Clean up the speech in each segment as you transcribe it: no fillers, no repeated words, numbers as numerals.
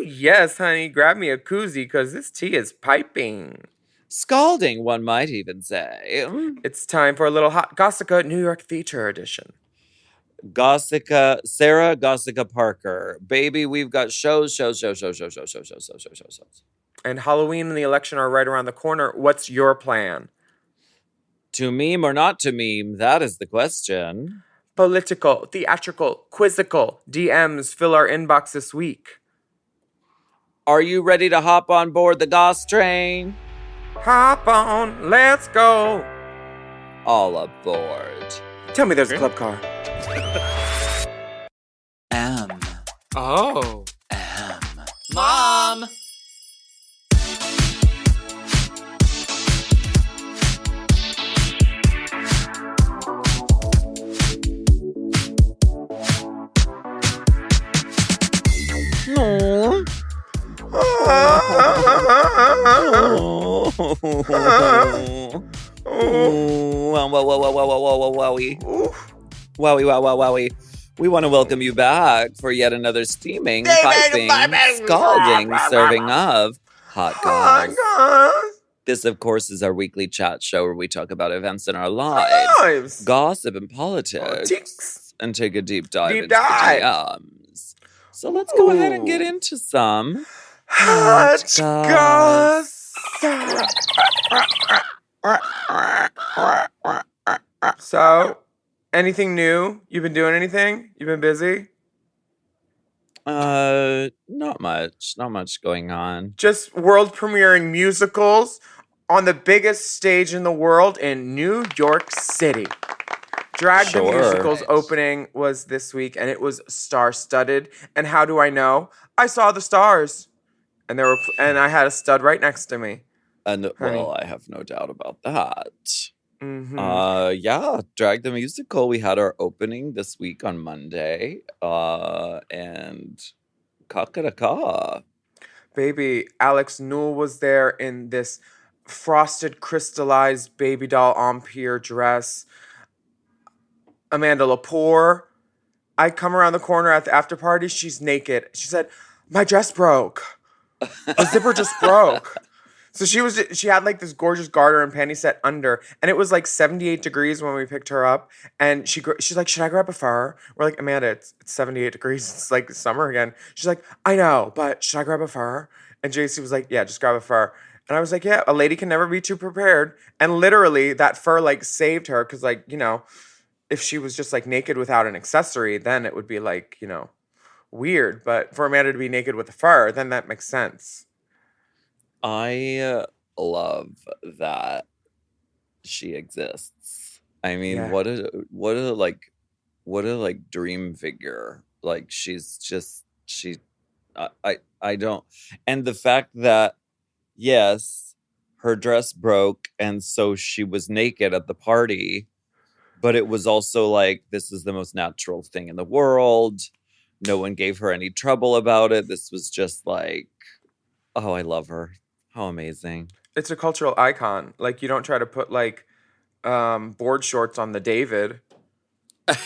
yes, honey. Grab me a koozie because this tea is piping. Scalding, one might even say. It's time for a little hot Gossica New York Theater edition. Sarah Gossica Parker. Baby, we've got shows. And Halloween and the election are right around the corner. What's your plan? To meme or not to meme? That is the question. Political, theatrical, quizzical, DMs fill our inbox this week. Are you ready to hop on board the GOSS train? Hop on, let's go. All aboard. Tell me there's a club car. Oh. Mom! No. Wowie. We want to welcome you back for yet another steaming, piping, scalding serving of Hot Goss. This, of course, is our weekly chat show where we talk about events in our lives, gossip and politics, and take a deep dive into the DMs. So let's go ahead and get into some Hot Goss. So, anything new? You've been doing anything? You've been busy? Not much going on. Just world premiering musicals on the biggest stage in the world in New York City. Drag the Musical's opening was this week, and it was star-studded. And how do I know? I saw the stars, and I had a stud right next to me. And well, I have no doubt about that. Mm-hmm. Yeah, Drag the Musical. We had our opening this week on Monday. And kakadaka. Baby, Alex Newell was there in this frosted, crystallized baby doll Empire dress. Amanda Lepore. I come around the corner at the after party. She's naked. She said, "My dress broke. The zipper just broke." So she had like this gorgeous garter and panty set under, and it was like 78 degrees when we picked her up. And she's like, "Should I grab a fur?" We're like, "Amanda, it's 78 degrees. It's like summer again." She's like, "I know, but should I grab a fur?" And JC was like, "Yeah, just grab a fur." And I was like, "Yeah, a lady can never be too prepared." And literally, that fur like saved her because, like, you know, if she was just like naked without an accessory, then it would be like, you know, weird. But for Amanda to be naked with a fur, then that makes sense. I love that she exists. I mean, Yeah. what a dream figure. Like I don't. And the fact that yes, her dress broke and so she was naked at the party, but it was also like, this is the most natural thing in the world. No one gave her any trouble about it. This was just like, oh, I love her. How amazing. It's a cultural icon. Like, you don't try to put like board shorts on the David. Like,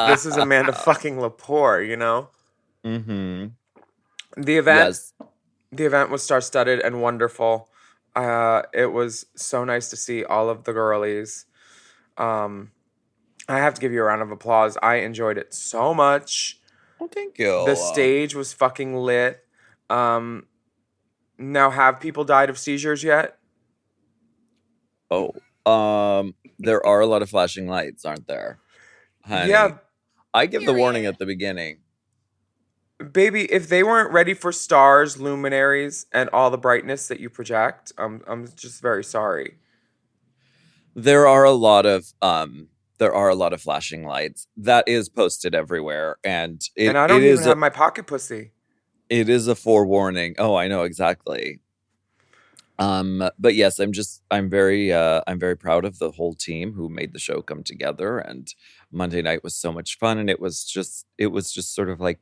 this is Amanda fucking Lepore, you know? Mm-hmm. The event was star-studded and wonderful. It was so nice to see all of the girlies. I have to give you a round of applause. I enjoyed it so much. Oh, thank you. The stage was fucking lit. Now, have people died of seizures yet? Oh, there are a lot of flashing lights, aren't there? Honey, Yeah. I give the warning at the beginning. Baby, if they weren't ready for stars, luminaries, and all the brightness that you project, I'm just very sorry. There are a lot of flashing lights. That is posted everywhere, and I don't even have my pocket pussy. It is a forewarning. Oh, I know exactly. But yes, I'm very proud of the whole team who made the show come together. And Monday night was so much fun, and it was just sort of like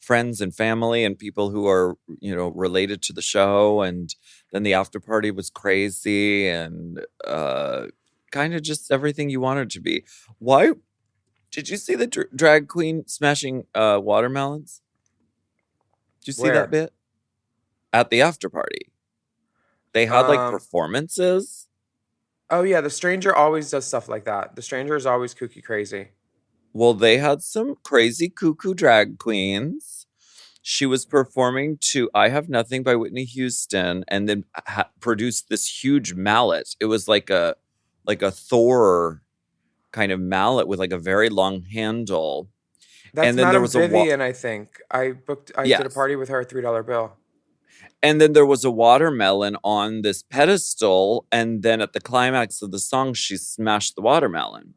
friends and family and people who are, you know, related to the show. And then the after party was crazy and kind of just everything you wanted to be. Why did you see the drag queen smashing watermelons? Did you see that Where? bit? At the after party. They had like Um. performances. Oh yeah, the Stranger always does stuff like that. The Stranger is always kooky crazy. Well, they had some crazy cuckoo drag queens. She was performing to I Have Nothing by Whitney Houston and then produced this huge mallet. It was like a Thor kind of mallet with like a very long handle. That's And then there Madame was Vivian, I think. I did a yes. party with her, $3 bill. And then there was a watermelon on this pedestal. And then at the climax of the song, she smashed the watermelon.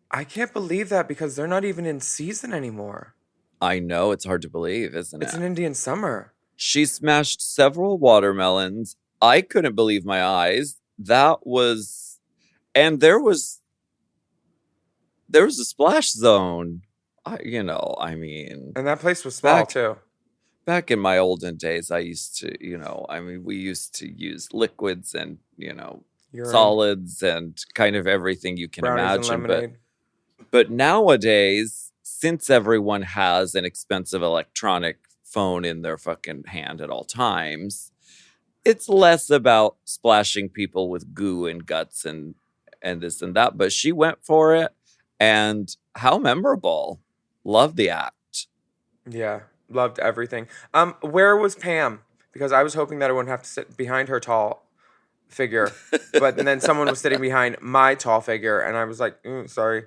I can't believe that because they're not even in season anymore. I know, it's hard to believe, isn't It's it? an Indian summer. She smashed several watermelons. I couldn't believe my eyes. That was, and there was a splash zone. I mean, And that place was small back too. back in my olden days, I used to, we used to use liquids and, Urine, solids and kind of everything you can brownies, and imagine. lemonade. But nowadays, since everyone has an expensive electronic phone in their fucking hand at all times, it's less about splashing people with goo and guts and this and that. But she went for it, and how memorable! Love the act. Yeah, loved everything. Where was Pam? Because I was hoping that I wouldn't have to sit behind her tall figure, but then someone was sitting behind my tall figure, and I was like, "Ooh, sorry,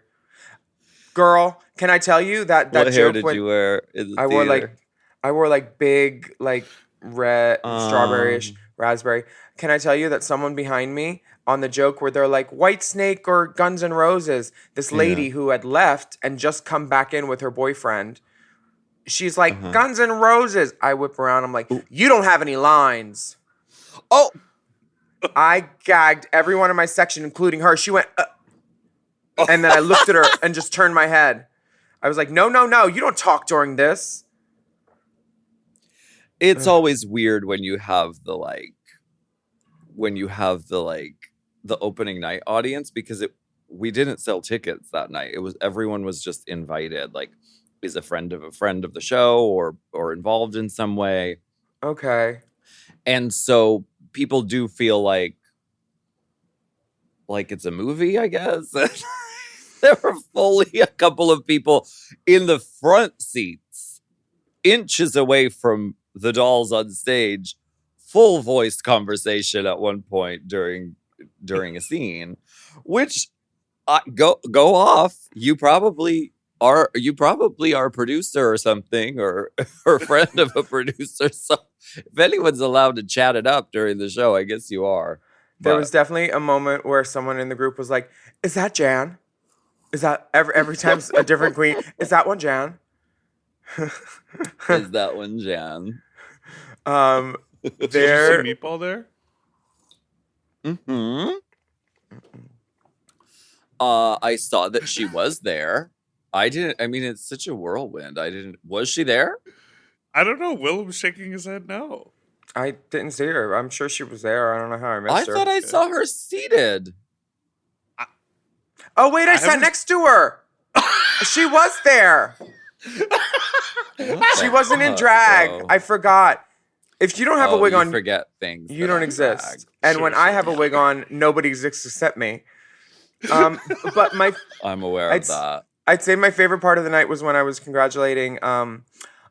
girl." Can I tell you that What hair joke did when you wear in the I wore like theater? I wore like big like red strawberryish Um, raspberry. Can I tell you that someone behind me on the joke where they're like White Snake or Guns N' Roses, this yeah. lady who had left and just come back in with her boyfriend, she's like Uh-huh. Guns N' Roses. I whip around. I'm like, Ooh. you don't have any lines. Oh, I gagged everyone in my section, including her. She went, and then I looked at her and just turned my head. I was like, no, no, no, you don't talk during this. it's always weird when you have the the opening night audience because we didn't sell tickets that night. It was everyone was just invited, like is a friend of the show or involved in some way. Okay. And so people do feel like it's a movie, I guess. There were fully a couple of people in the front seats, inches away from the dolls on stage, full voiced conversation at one point during a scene, which go off. You probably are a producer or something, or or friend of a producer. So if anyone's allowed to chat it up during the show, I guess you are. There was But definitely a moment where someone in the group was like, "Is that Jan? Is that every time a different queen? Is that one Jan?" is that one Jan? um, Did you see there. Meatball there? Hmm. I saw that she was there. I didn't. I mean, it's such a whirlwind. I didn't. Was she there? I don't know. Willem was shaking his head no. I didn't see her. I'm sure she was there. I don't know how I I missed her. thought I saw her seated. Oh wait, I I sat haven't- next to her. She was there. What She the wasn't in fuck, drag. bro? I forgot. If you don't have a wig you on, forget things. you that don't are exist. drag. And Sure, when I sure. have a wig on, nobody exists except me. But I'm aware I'd, of that. I'd say my favorite part of the night was when I was congratulating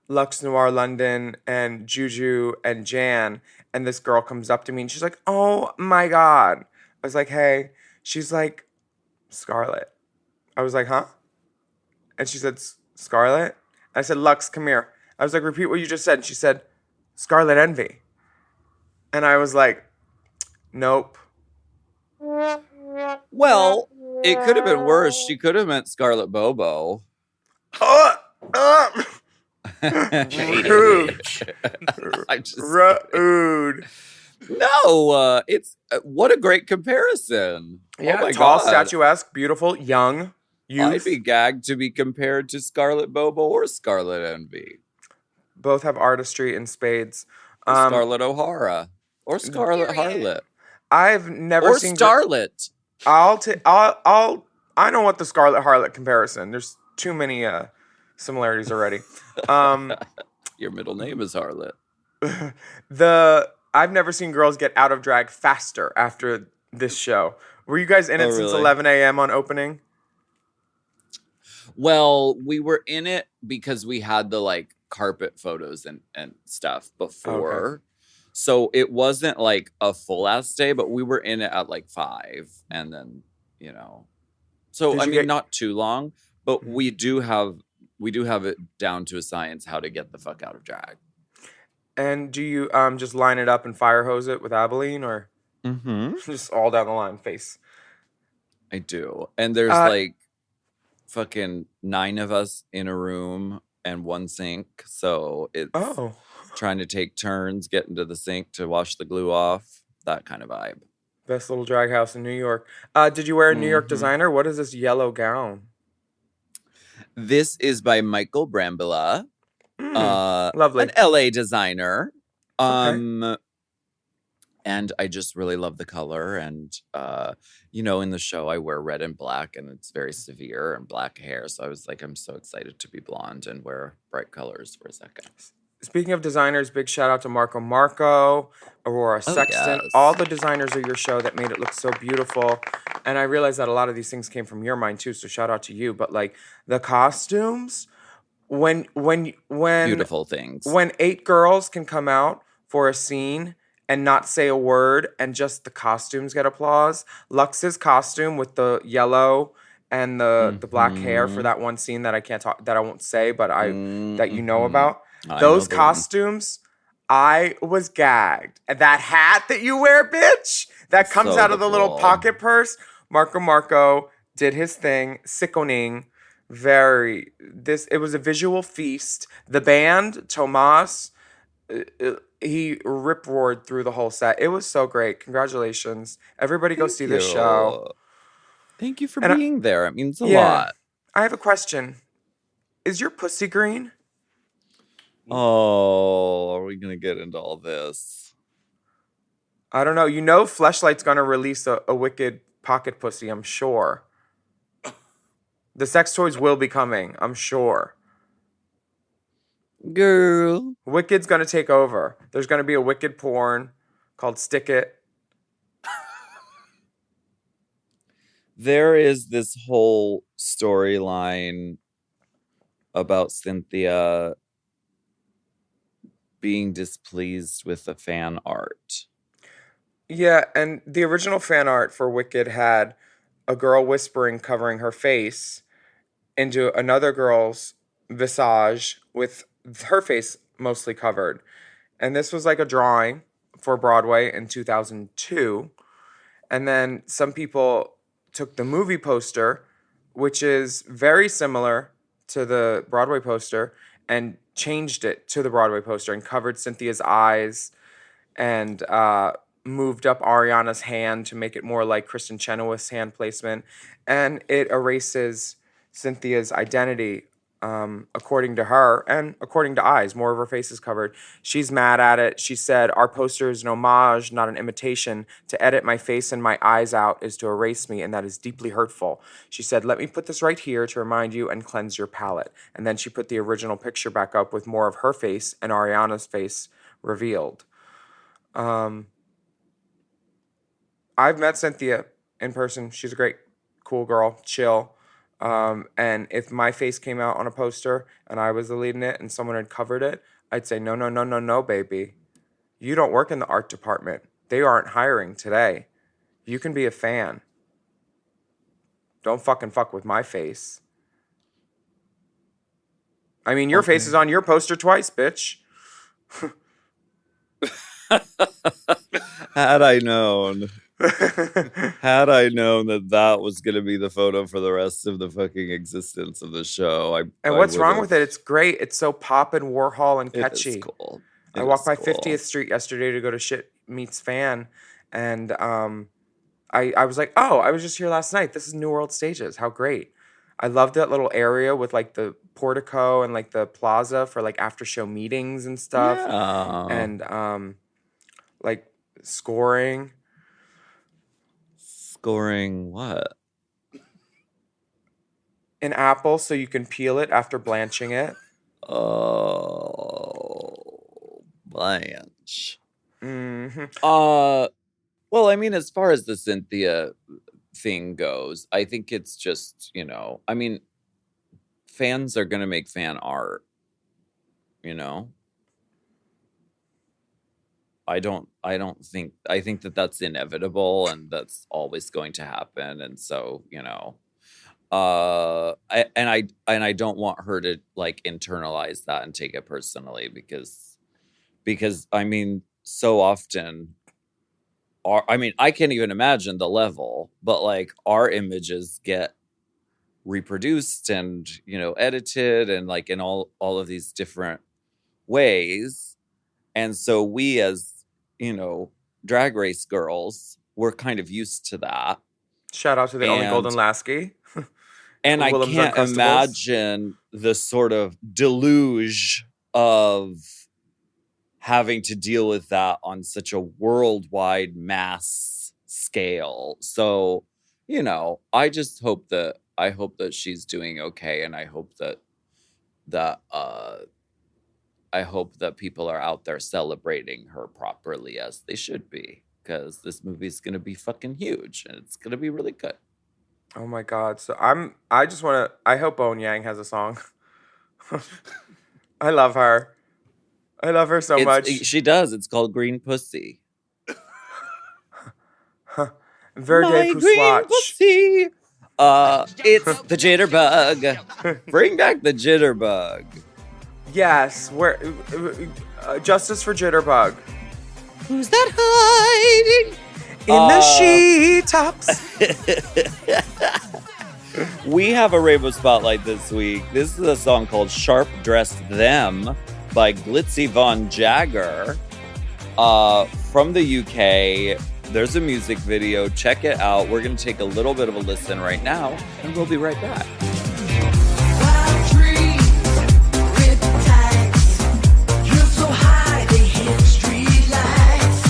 Lux Noir London and Juju and Jan, and this girl comes up to me and she's like, "Oh my god!" I was like, "Hey," she's like, "Scarlett." I was like, "Huh?" And she said, "Scarlett." I said, "Lux, come here." I was like, "Repeat what you just said." And she said, "Scarlet Envy." And I was like, "Nope." Well, it could have been worse. She could have meant Scarlet Bobo. Uh, uh, rude. I'm just Rude. no. It's what a great comparison. Yeah, oh my tall, god, statuesque, beautiful, young, I'd youth. be gagged to be compared to Scarlet Bobo or Scarlet Envy Both have artistry in spades. or Scarlet O'Hara or Scarlet Harlot I've never or seen. Starlet. I don't want the Scarlet Harlot comparison. There's too many similarities already. Your middle name is Harlot. I've never seen girls get out of drag faster after this show. Were you guys in it since really? 11 a.m. on opening? Well, we were in it because we had the like carpet photos and stuff before. So it wasn't like a full ass day, but we were in it at like 5 and then, you know. So Did I you mean get- not too long, but Mhm. we do have it down to a science how to get the fuck out of drag. And do you just line it up and fire hose it with Abilene, or just all down the line face? I do. And there's like fucking 9 of us in a room and one sink. So it's trying to take turns, get into the sink to wash the glue off. That kind of vibe. Best little drag house in New York. Did you wear a New York designer? What is this yellow gown? This is by Michael Brambilla. Lovely. An LA designer. Okay. And I just really love the color. And, you know, in the show, I wear red and black, and it's very severe and black hair. So I was like, I'm so excited to be blonde and wear bright colors for a second. Speaking of designers, big shout out to Marco, Aurora Sexton. Yes. All the designers of your show that made it look so beautiful. And I realize that a lot of these things came from your mind too, so shout out to you. But like the costumes, when Beautiful things. When 8 girls can come out for a scene and not say a word and just the costumes get applause. Lux's costume with the yellow and the black hair for that one scene that I won't say, but that you know about. Those costumes, I was gagged. And that hat that you wear, bitch, that comes out of the little pocket purse. Marco did his thing, sickening. It was a visual feast. The band, Tomas, he rip-roared through the whole set. It was so great. Congratulations. Everybody go see this show. Thank you for being there. It means a lot. I have a question. Is your pussy green? Oh, are we going to get into all this? I don't know. You know Fleshlight's going to release a wicked pocket pussy, I'm sure. The sex toys will be coming, I'm sure. Girl. Wicked's going to take over. There's going to be a Wicked porn called Stick It. There is this whole storyline about Cynthia being displeased with the fan art. Yeah, and the original fan art for Wicked had a girl whispering covering her face into another girl's visage with her face mostly covered. And this was like a drawing for Broadway in 2002. And then some people took the movie poster, which is very similar to the Broadway poster, and changed it to the Broadway poster and covered Cynthia's eyes and moved up Ariana's hand to make it more like Kristen Chenoweth's hand placement. And it erases Cynthia's identity, according to her and according to Eyes. More of her face is covered. She's mad at it. She said, "Our poster is an homage, not an imitation. To edit my face and my eyes out is to erase me, and that is deeply hurtful." She said, "Let me put this right here to remind you and cleanse your palate." And then she put the original picture back up with more of her face and Ariana's face revealed. I've met Cynthia in person. She's a great, cool girl, chill. And if my face came out on a poster and I was the lead in it and someone had covered it, I'd say, no, baby. You don't work in the art department. They aren't hiring today. You can be a fan. Don't fucking fuck with my face. I mean, your face is on your poster twice, bitch. Had I known that was going to be the photo for the rest of the fucking existence of the show, what's wrong with it? It's great. It's so pop and Warhol and catchy. It is cool. I walked by 50th Street yesterday to go to Shit Meets Fan, and I was like, oh, I was just here last night. This is New World Stages. How great. I loved that little area with like the portico and like the plaza for like after show meetings and stuff. Yeah. And like scoring. Scoring what? An apple so you can peel it after blanching it. Oh. Blanche. Mm-hmm. Well, I mean, as far as the Cynthia thing goes, I think it's just, I mean, fans are going to make fan art, I think that that's inevitable and that's always going to happen. And so, I don't want her to like internalize that and take it personally because I mean, so often I can't even imagine the level, but like our images get reproduced and, edited and like in all of these different ways. And so we as, drag race girls, we're kind of used to that. Shout out to the only And- Golden Lasky. And I Willam's can't Uncrustables. imagine the sort of deluge of having to deal with that on such a worldwide mass scale. So, I just hope that she's doing okay, and I hope that people are out there celebrating her properly as they should be, because this movie's gonna be fucking huge and it's gonna be really good. Oh my God. So I hope Owen Yang has a song. I love her. I love her so much. She does. It's called Green Pussy. Verde My pour green swatch. pussy. It's the jitterbug. Bring back the jitterbug. Yes. Justice for Jitterbug. Who's that hiding? In the she tops. We have a Rainbow Spotlight this week. This is a song called Sharp Dressed Them by Glitzy Von Jagger from the UK. There's a music video. Check it out. We're going to take a little bit of a listen right now, and we'll be right back. Wild trees, riptides, you're so high they hit street lights.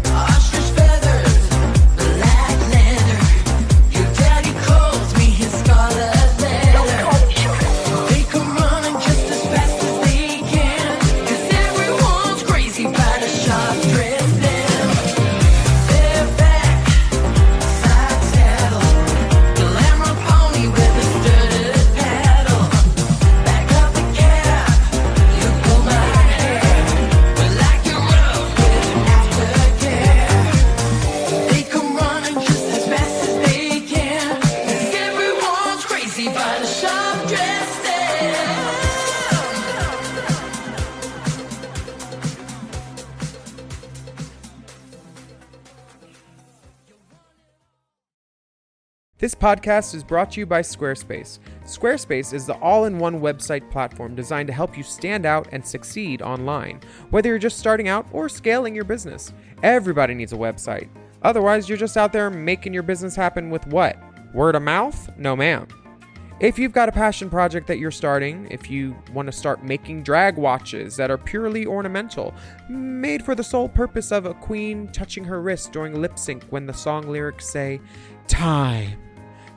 Ostrich feathers, black leather, your daddy calls me his scarlet letter. They come running just as fast as they can, 'cause everyone's crazy by the sharp dressed them. They're back, side saddle, glamour pony with a sturdy paddle. Back up the cab, you pull my hair, but like you're rough with aftercare. They come running just as fast as they can, 'cause everyone's crazy by the sharp dressed them. This podcast is brought to you by Squarespace. Squarespace is the all-in-one website platform designed to help you stand out and succeed online. Whether you're just starting out or scaling your business, everybody needs a website. Otherwise, you're just out there making your business happen with what? Word of mouth? No, ma'am. If you've got a passion project that you're starting, if you want to start making drag watches that are purely ornamental, made for the sole purpose of a queen touching her wrist during lip sync when the song lyrics say, time.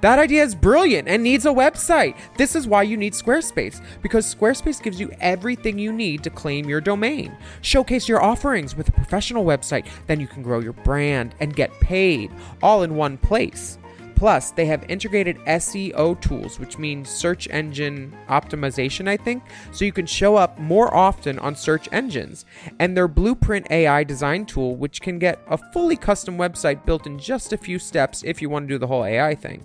That idea is brilliant and needs a website. This is why you need Squarespace, because Squarespace gives you everything you need to claim your domain. Showcase your offerings with a professional website, then you can grow your brand and get paid all in one place. Plus, they have integrated SEO tools, which means search engine optimization, I think, so you can show up more often on search engines. And their Blueprint AI design tool, which can get a fully custom website built in just a few steps if you want to do the whole AI thing.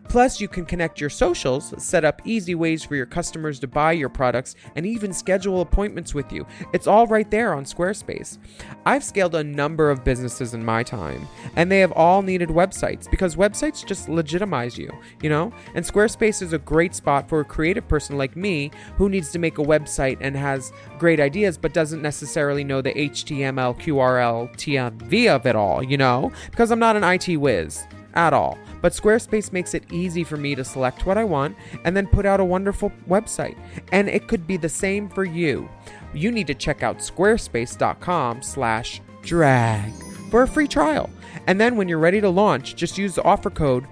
Plus, you can connect your socials, set up easy ways for your customers to buy your products, and even schedule appointments with you. It's all right there on Squarespace. I've scaled a number of businesses in my time, and they have all needed websites because websites just legitimize you, And Squarespace is a great spot for a creative person like me who needs to make a website and has great ideas but doesn't necessarily know the HTML, QRL, TMV of it all, Because I'm not an IT whiz at all. But Squarespace makes it easy for me to select what I want and then put out a wonderful website. And it could be the same for you. You need to check out squarespace.com/drag for a free trial. And then when you're ready to launch, just use the offer code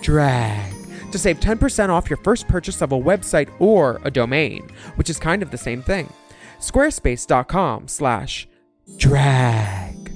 DRAG to save 10% off your first purchase of a website or a domain, which is kind of the same thing. Squarespace.com/drag. Drag.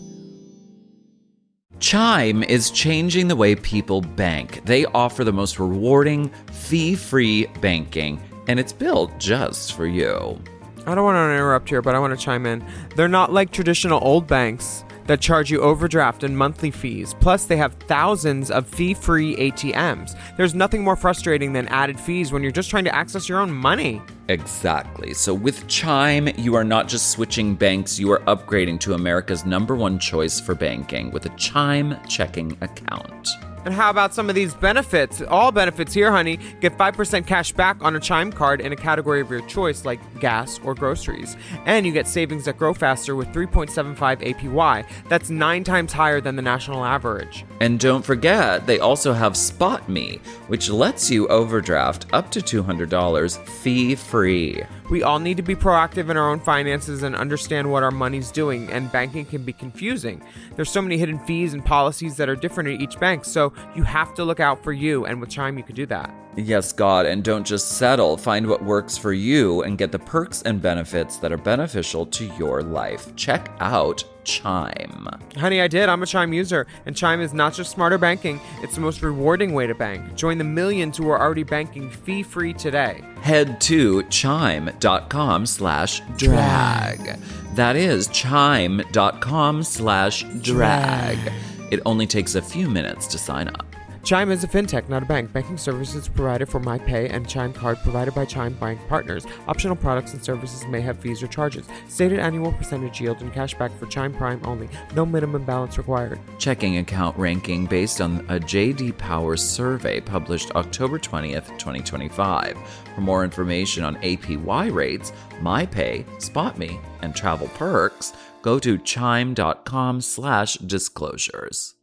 Chime is changing the way people bank. They offer the most rewarding, fee-free banking, and it's built just for you. I don't want to interrupt here, but I want to chime in. They're not like traditional old banks that charge you overdraft and monthly fees. Plus, they have thousands of fee-free ATMs. There's nothing more frustrating than added fees when you're just trying to access your own money. Exactly. So with Chime, you are not just switching banks, you are upgrading to America's #1 choice for banking with a Chime checking account. And how about some of these benefits? All benefits here, honey. Get 5% cash back on a Chime card in a category of your choice, like gas or groceries. And you get savings that grow faster with 3.75 APY. That's 9 times higher than the national average. And don't forget, they also have Spot Me, which lets you overdraft up to $200 fee-free. We all need to be proactive in our own finances and understand what our money's doing, and banking can be confusing. There's so many hidden fees and policies that are different at each bank, so you have to look out for you, and with Chime you can do that. Yes, God, and don't just settle. Find what works for you and get the perks and benefits that are beneficial to your life. Check out Chime. Honey, I did. I'm a Chime user, and Chime is not just smarter banking, it's the most rewarding way to bank. Join the millions who are already banking fee-free today. Head to chime.com/drag. That is chime.com/drag. It only takes a few minutes to sign up. Chime is a fintech, not a bank. Banking services provided for MyPay and Chime Card provided by Chime Bank Partners. Optional products and services may have fees or charges. Stated annual percentage yield and cashback for Chime Prime only. No minimum balance required. Checking account ranking based on a J.D. Power survey published October 20th, 2025. For more information on APY rates, MyPay, SpotMe, and travel perks, go to chime.com/disclosures.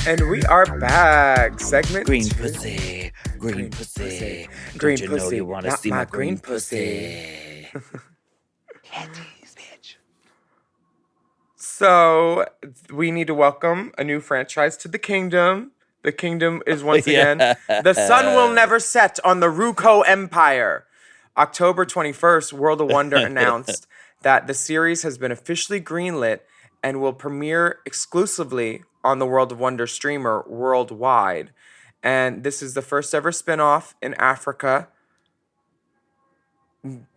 And we are back. Segment Green 2. pussy, green pussy, Green Don't you know pussy, you wanna not see my my green green pussy? Candies, bitch. So, we need to welcome a new franchise to the kingdom. The kingdom is once again, the sun will never set on the Ruko Empire. October 21st, World of Wonder announced that the series has been officially greenlit and will premiere exclusively on the World of Wonder streamer worldwide. And this is the first ever spinoff in Africa.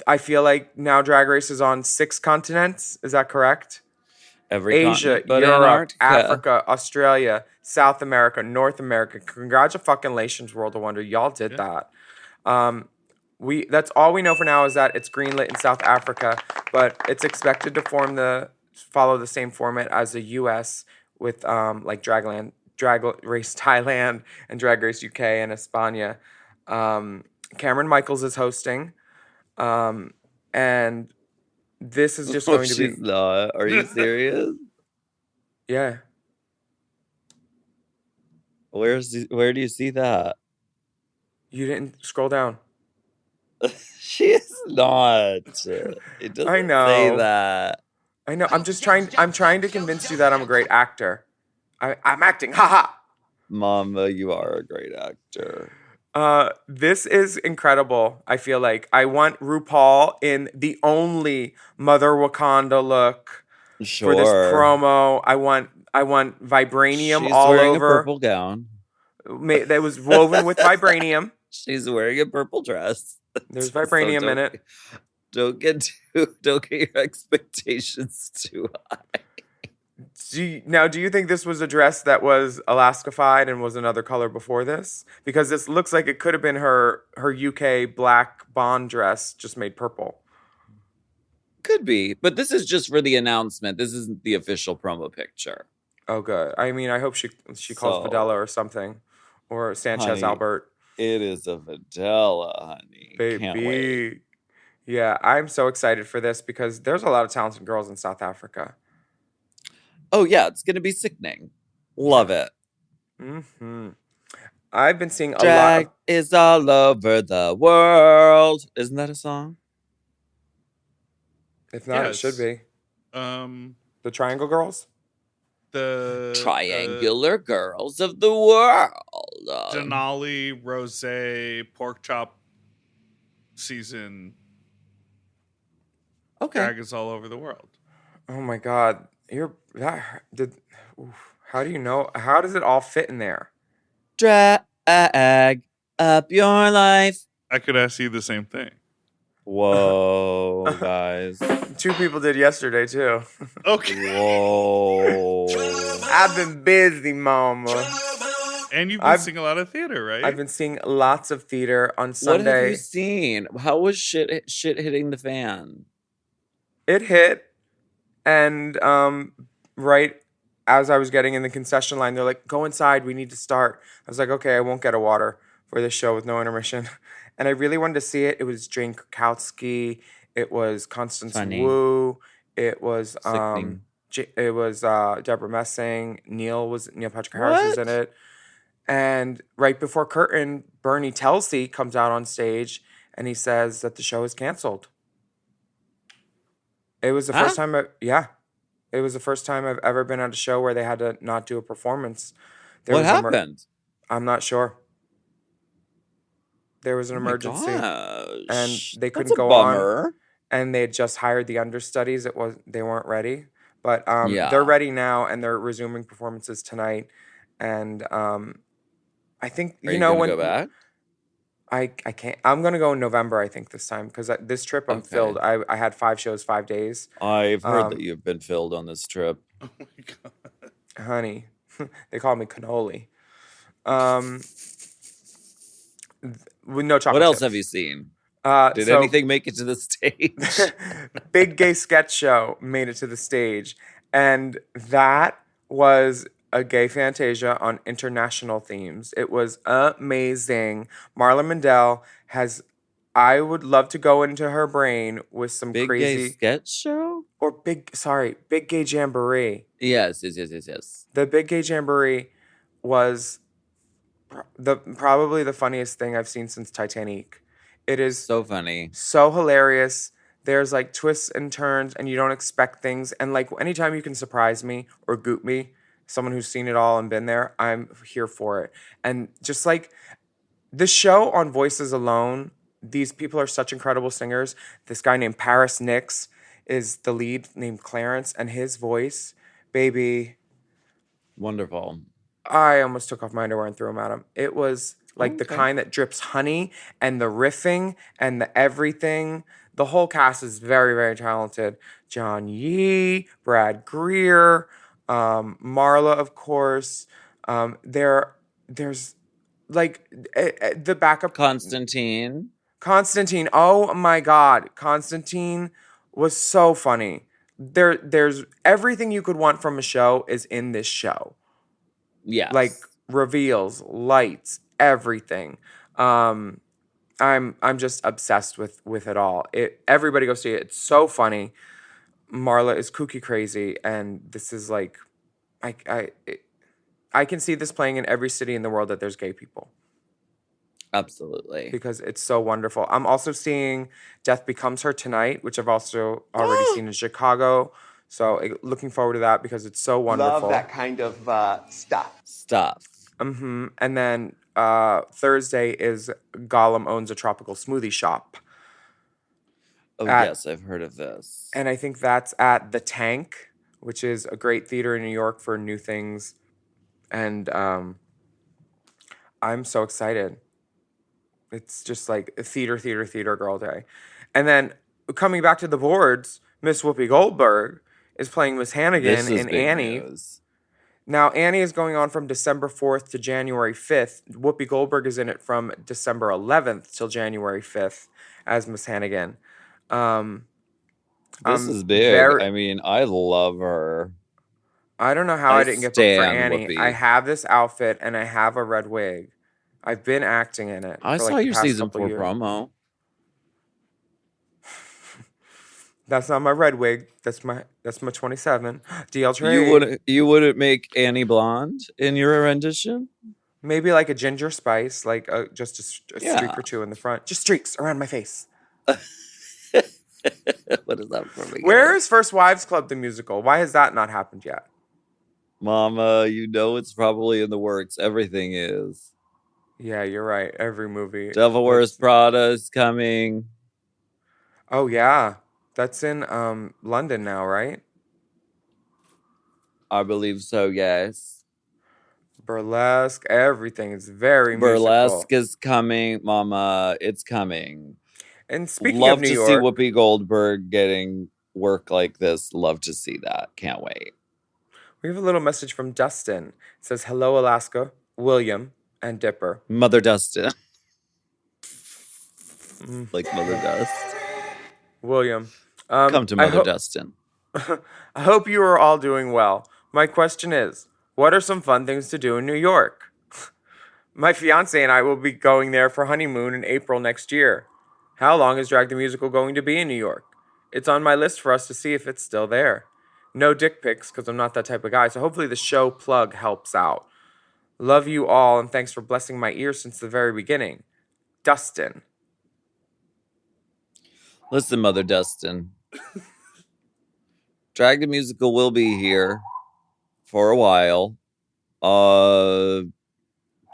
I feel like now Drag Race is on 6 continents. Is that correct? Every Asia, continent but Europe, Antarctica. Africa, Australia, South America, North America. Congratulations, World of Wonder. Y'all did that. That's all we know for now is that it's greenlit in South Africa, but it's expected to follow the same format as the US with like Drag Race Thailand and Drag Race UK and España. Cameron Michaels is hosting. And this is just going to be... She's not. Are you serious? Yeah. Where do you see that? You didn't scroll down. She is not. It doesn't I know. say that. I know. I'm trying to convince you that I'm a great actor. I'm acting. Haha. Mama, you are a great actor. This is incredible. I feel like I want RuPaul in the only Mother Wakanda look Sure. for this promo. I want vibranium She's all wearing over. a purple gown. That was woven with vibranium. She's wearing a purple dress. There's So vibranium in it. Don't get your expectations too high. Do you think this was a dress that was Alaska-fied and was another color before this? Because this looks like it could have been her UK black Bond dress just made purple. Could be, but this is just for the announcement. This isn't the official promo picture. Oh, good. I mean, I hope she calls So, Videla or something. Or Sanchez honey, Albert. It is a Videla, honey. Can't wait. Baby. Yeah, I'm so excited for this because there's a lot of talented girls in South Africa. Oh yeah, it's gonna be sickening. Love it. Mm-hmm. I've been seeing a lot Drag of... is all over the world. Isn't that a song? If not, it Yes. should be. The Triangle Girls? The Triangular girls of the world. Denali rosé pork chop season Okay. dragons all over the world. Oh my God, how do you know? How does it all fit in there? Drag up your life. I could ask you the same thing. Whoa, guys. 2 people did yesterday too. Okay. Whoa. I've been busy, mama. And you've been I've- seeing a lot of theater, right? I've been seeing lots of theater on What Sunday. have you seen? How was shit hitting the fan? It hit, and right as I was getting in the concession line, they're like, "Go inside. We need to start." I was like, "Okay, I won't get a water for this show with no intermission." And I really wanted to see it. It was Jane Krakowski. It was Constance Funny. Wu. It was Sickening. Deborah Messing. Neil Patrick Harris was in What? it. And right before curtain, Bernie Telsey comes out on stage and he says that the show is canceled. It was the first time it was the first time I've ever been at a show where they had to not do a performance. What was happened? I'm not sure. There was an Oh my emergency, and gosh. they couldn't That's a go on. bummer. And they had just hired the understudies. They weren't ready, but Yeah. they're ready now, and they're resuming performances tonight. And I think Are you gonna go back? I can't. I'm gonna go in November. I think this time because this trip I'm Okay. filled. I had 5 shows, 5 days. I've heard that Um, you've been filled on this trip. Oh my god. Honey, they call me cannoli. With no chocolate. What else chips. have you seen? Did So- anything make it to the stage? Big Gay Sketch Show made it to the stage, and that was a gay fantasia on international themes. It was amazing. Marla Mandel has. I would love to go into her brain with some Big Gay crazy Sketch Show? Big Gay Jamboree. Yes. The Big Gay Jamboree was probably the funniest thing I've seen since Titanic. It is So funny. so hilarious. There's like twists and turns, and you don't expect things. And like anytime you can surprise me or goop me, someone who's seen it all and been there, I'm here for it. And just like the show on Voices alone, these people are such incredible singers. This guy named Paris Nix is the lead, named Clarence, and his voice, baby, Wonderful. I almost took off my underwear and threw them at him. It was like the Okay. kind that drips honey, and the riffing and the everything. The whole cast is very, very talented. John Yee, Brad Greer, Marla, of course. There's like the backup Constantine. Constantine. Oh my God, Constantine was so funny. There's everything you could want from a show is in this show. Yes. Like reveals, lights, everything. I'm just obsessed with it all. Everybody go see it. It's so funny. Marla is kooky crazy, and this is like, I can see this playing in every city in the world that there's gay people Absolutely. because it's so wonderful. I'm also seeing Death Becomes Her tonight, which I've also already seen in Chicago. So looking forward to that because it's so wonderful. Love that kind of stuff. And then Thursday is Gollum owns a tropical smoothie shop. Oh, at- yes, I've heard of this. And I think that's at The Tank, which is a great theater in New York for new things. And I'm so excited. It's just like a theater girl day. And then coming back to the boards, Miss Whoopi Goldberg is playing Miss Hannigan This is in big Annie. news. Now, Annie is going on from December 4th to January 5th. Whoopi Goldberg is in it from December 11th till January 5th as Miss Hannigan. This I'm is big. very- I mean, I love her. I don't know how I didn't get booked for stan Annie. Whoopi. I have this outfit and I have a red wig. I've been acting in it. I for saw like the your past season couple 4 years. promo. That's not my red wig. That's my 27. DL Trey. You wouldn't make Annie blonde in your rendition? Maybe like a ginger spice, like just a streak Yeah. or two in the front. Just streaks around my face. What is that for me? Where is First Wives Club the musical? Why has that not happened yet? Mama, you know it's probably in the works. Everything is. Yeah, you're right. Every movie. Devil Wears Prada is coming. Oh yeah, that's in London now, right? I believe so, yes. Burlesque, everything is very Burlesque musical. is coming, Mama. It's coming. And speaking of Love New to see York, Whoopi Goldberg getting work like this. Love to see that. Can't wait. we have a little message from Dustin. It says, "Hello, Alaska, William, and Dipper." Mother Dustin. Mm, Like Mother Dust. William, Come to Mother Dustin. I hope you are all doing well. My question is, what are some fun things to do in New York? My fiance and I will be going there for honeymoon in April next year. How long is Drag the Musical going to be in New York? It's on my list for us to see if it's still there. No dick pics, because I'm not that type of guy, so hopefully the show plug helps out. Love you all, and thanks for blessing my ears since the very beginning. Dustin. Listen, Mother Dustin. Drag the Musical will be here for a while.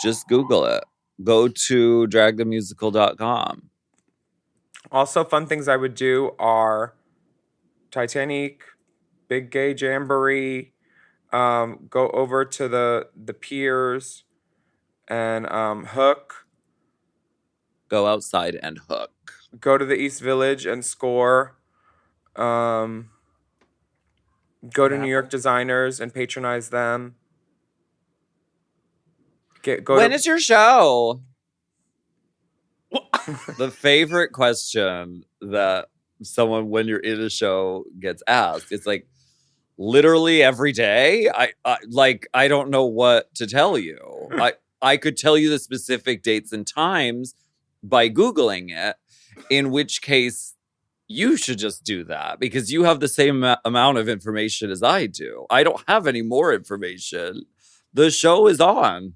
Just Google it. Go to dragthemusical.com. Also, fun things I would do are Titanic, Big Gay Jamboree, go over to the piers and hook, Go outside and hook. go to the East Village and score, go to New York designers and patronize them. When is your show? The favorite question that someone when you're in a show gets asked. It's like literally every day. I don't know what to tell you. I could tell you the specific dates and times by Googling it, in which case you should just do that because you have the same amount of information as I do. I don't have any more information. The show is on.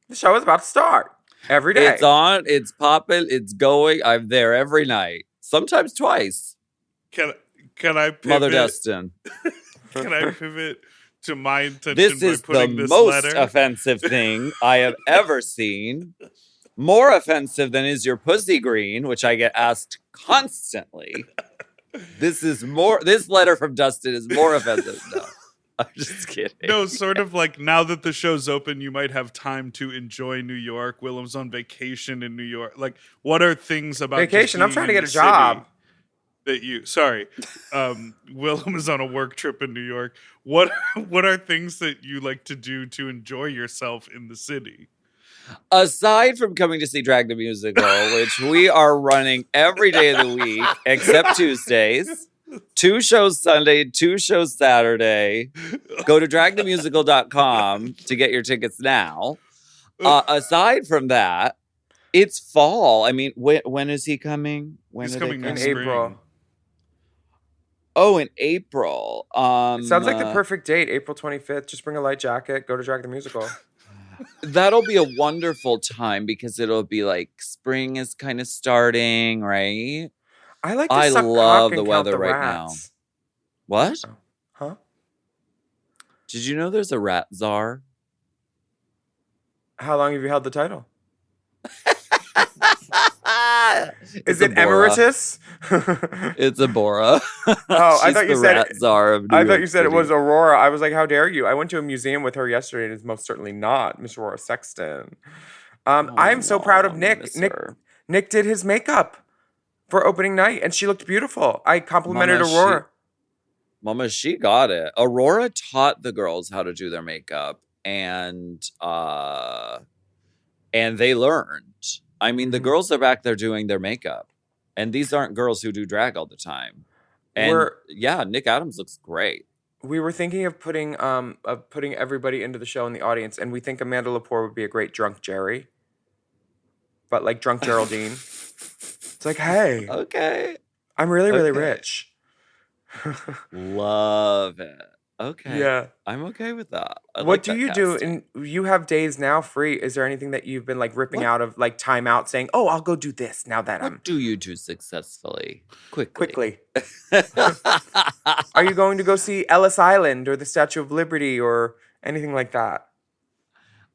The show is about to start every day. It's on. It's popping. It's going. I'm there every night. Sometimes twice. Can I pivot? Mother Dustin. Can I pivot to my intention This by is the putting this most letter? offensive thing I have ever seen. More offensive than is your pussy green, which I get asked constantly. This letter from Dustin is more offensive. No, I'm just kidding. No, sort of like now that the show's open, you might have time to enjoy New York. Willam's on vacation in New York. Like, what are things about Vacation? just I'm trying to being get in a the job. city that you? Sorry, Willam is on a work trip in New York. What are things that you like to do to enjoy yourself in the city? Aside from coming to see Drag the Musical, which we are running every day of the week except Tuesdays, 2 shows Sunday, 2 shows Saturday. Go to dragthemusical.com to get your tickets now. Aside from that, it's fall. I mean, when is he coming? When He's are coming they next In April. spring. Oh, in April. Sounds like the perfect date, April 25th. Just bring a light jacket, go to Drag the Musical. That'll be a wonderful time because it'll be like spring is kind of starting, right? I like to I suck love cock the and count weather the right now. rats. What? Huh? Did you know there's a rat czar? How long have you held the title? It's Is it a Bora. emeritus? It's a Bora. Oh, I She's thought you the said rat czar of New I thought York you said it City. was Aurora. I was like, how dare you? I went to a museum with her yesterday, and it's most certainly not Miss Aurora Sexton. I am so proud of no, Nick. miss Nick her. Nick did his makeup for opening night, and she looked beautiful. I complimented Mama, Aurora. Mama, she got it. Aurora taught the girls how to do their makeup, and they learned. I mean, the Mhm. girls are back there doing their makeup, and these aren't girls who do drag all the time. And yeah, Nick Adams looks great. We were thinking of putting everybody into the show in the audience, and we think Amanda Lepore would be a great drunk Jerry, but like drunk Geraldine. It's like, hey, Okay. I'm really, really Okay. rich. Love it. Okay. Yeah. I'm okay with that. I What like do that you do? casting. And you have days now free. Is there anything that you've been like ripping What? out of like time out, saying, "Oh, I'll go do this now that I'm What do you do successfully? Quickly. quickly"? Are you going to go see Ellis Island or the Statue of Liberty or anything like that?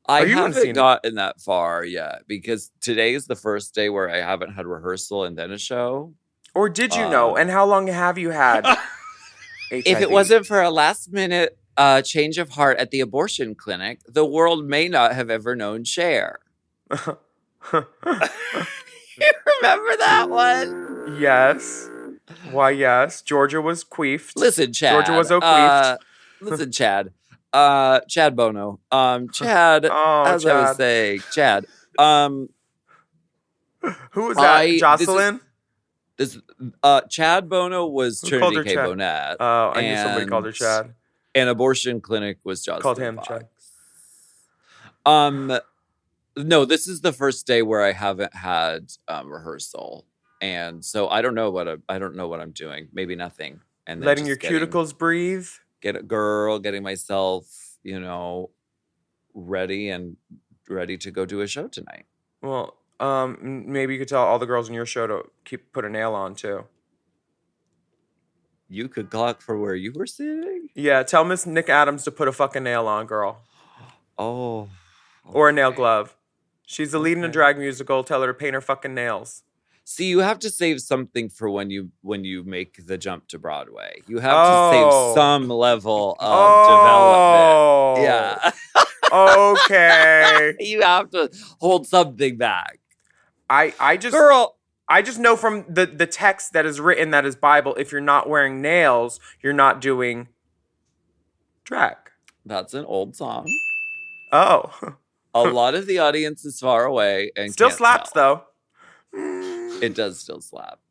I you haven't unseen it? gotten that far yet because today is the first day where I haven't had rehearsal and then a show. Or did you know? And how long have you had HIV? If it wasn't for a last minute change of heart at the abortion clinic, the world may not have ever known Cher. You remember that one? Yes. Why, yes. Georgia was queefed. Listen, Chad. Georgia was queefed. Listen, Chad. Chad Bono. Chad, as I was saying, Chad. Who was that? Jocelyn? Chad Bono was Trinity K. Chad? Bonnet. Oh, I knew somebody called her Chad. An abortion clinic was Jocelyn Called him Fox. Chad. No, this is the first day where I haven't had rehearsal, and so I don't know what I'm doing. Maybe nothing. And then letting your cuticles breathe. Getting myself, ready to go do a show tonight. Well, maybe you could tell all the girls in your show to put a nail on too. You could clock for where you were sitting? Yeah, tell Miss Nick Adams to put a fucking nail on, girl. Oh. Okay. Or a nail glove. She's the lead in a drag musical. Tell her to paint her fucking nails. See, you have to save something for when you make the jump to Broadway. You have to save some level of development. Yeah. Okay. You have to hold something back. I just know from the text that is written that is Bible, if you're not wearing nails, you're not doing drag. That's an old song. Oh. A lot of the audience is far away and still can't slaps tell. though. It does still slap.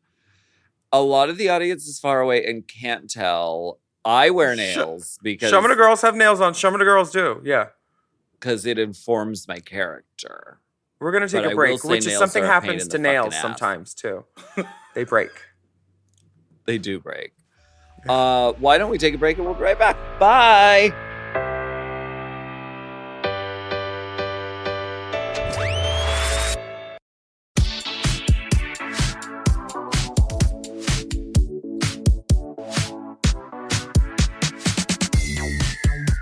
A lot of the audience is far away and can't tell. I wear nails because some of the girls have nails on. Some of the girls do. Yeah. Because it informs my character. We're going to take a break, which is something happens to nails sometimes too. They break. They do break. Why don't we take a break and we'll be right back. Bye.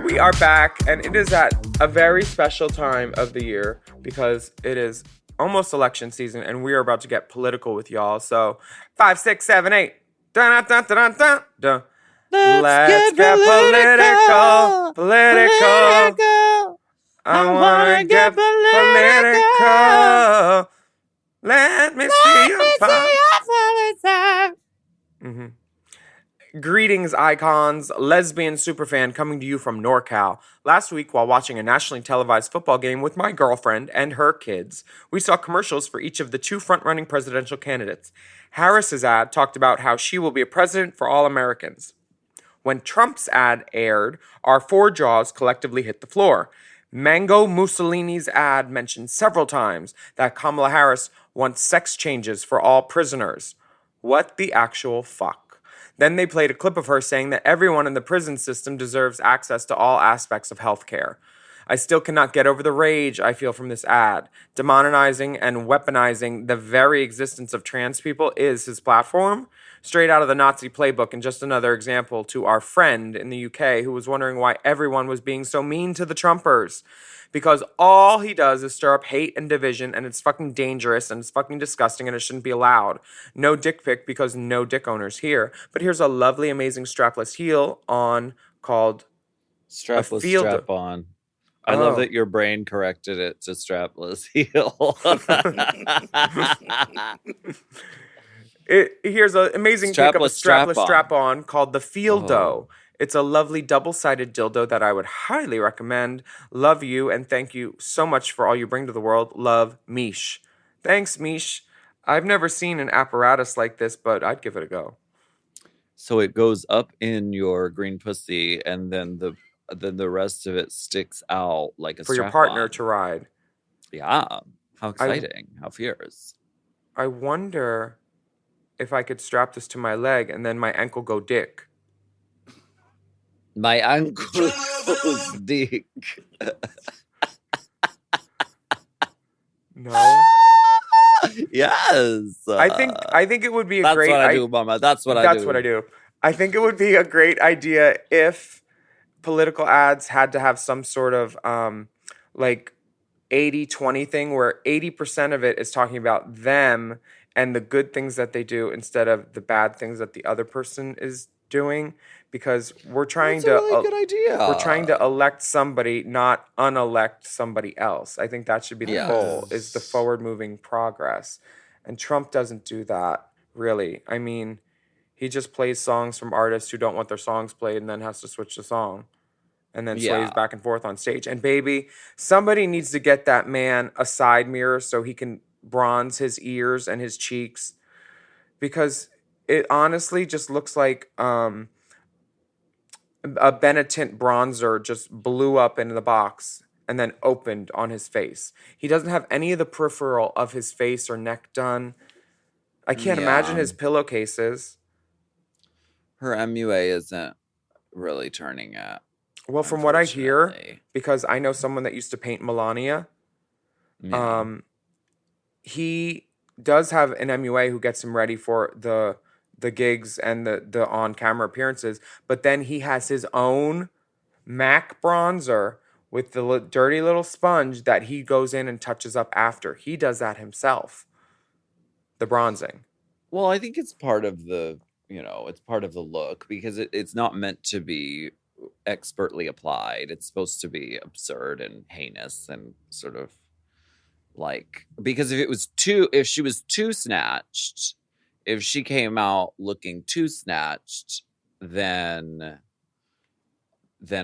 We are back, and it is at a very special time of the year because it is almost election season, and we are about to get political with y'all. So, 5, 6, 7, 8. Let's get political. I wanna get political. Let me see your Mm-hmm. Greetings, icons. Lesbian superfan coming to you from NorCal. Last week, while watching a nationally televised football game with my girlfriend and her kids, we saw commercials for each of the two front-running presidential candidates. Harris's ad talked about how she will be a president for all Americans. When Trump's ad aired, our four jaws collectively hit the floor. Mango Mussolini's ad mentioned several times that Kamala Harris wants sex changes for all prisoners. What the actual fuck? Then they played a clip of her saying that everyone in the prison system deserves access to all aspects of healthcare. I still cannot get over the rage I feel from this ad. Demonizing and weaponizing the very existence of trans people is his platform. Straight out of the Nazi playbook, and just another example to our friend in the UK who was wondering why everyone was being so mean to the Trumpers. Because all he does is stir up hate and division, and it's fucking dangerous, and it's fucking disgusting, and it shouldn't be allowed. No dick pic because no dick owners here. But here's a lovely, amazing strapless heel on called Strapless strap on. I love that your brain corrected it to strapless heel. Here's an amazing strapless strap on called the Fieldo. It's a lovely double-sided dildo that I would highly recommend. Love you, and thank you so much for all you bring to the world. Love, Mish. Thanks, Mish. I've never seen an apparatus like this, but I'd give it a go. So it goes up in your green pussy, and then the rest of it sticks out like a for strap your partner on. To ride. Yeah. How exciting. How fierce. I wonder if I could strap this to my leg and then my ankle go dick. My ankle goes dick. No. Yes. I think it would be a great. That's what I do, Mama. That's what I do. That's what I do. I think it would be a great idea if political ads had to have some sort of like 80-20 thing where 80% of it is talking about them and the good things that they do instead of the bad things that the other person is doing, because we're trying That's a really good we're trying to idea. elect somebody, not unelect somebody else. I think that should be the goal, is the Yes. forward moving progress. And Trump doesn't do that, really. I mean, he just plays songs from artists who don't want their songs played and then has to switch the song and then sways Yeah. back and forth on stage. And baby, somebody needs to get that man a side mirror so he can bronze his ears and his cheeks, because it honestly just looks like a Benetint bronzer just blew up into the box and then opened on his face. He doesn't have any of the peripheral of his face or neck done. I can't imagine Yeah. his pillowcases. Her MUA isn't really turning it. Well, from what I hear, Unfortunately. because I know someone that used to paint Melania, Yeah. he does have an MUA who gets him ready for the gigs and the on-camera appearances, but then he has his own MAC bronzer with the dirty little sponge that he goes in and touches up after. He does that himself, the bronzing. Well, I think it's part of the, it's part of the look, because it's not meant to be expertly applied. It's supposed to be absurd and heinous and sort of like, because if she was too snatched, if she came out looking too snatched, then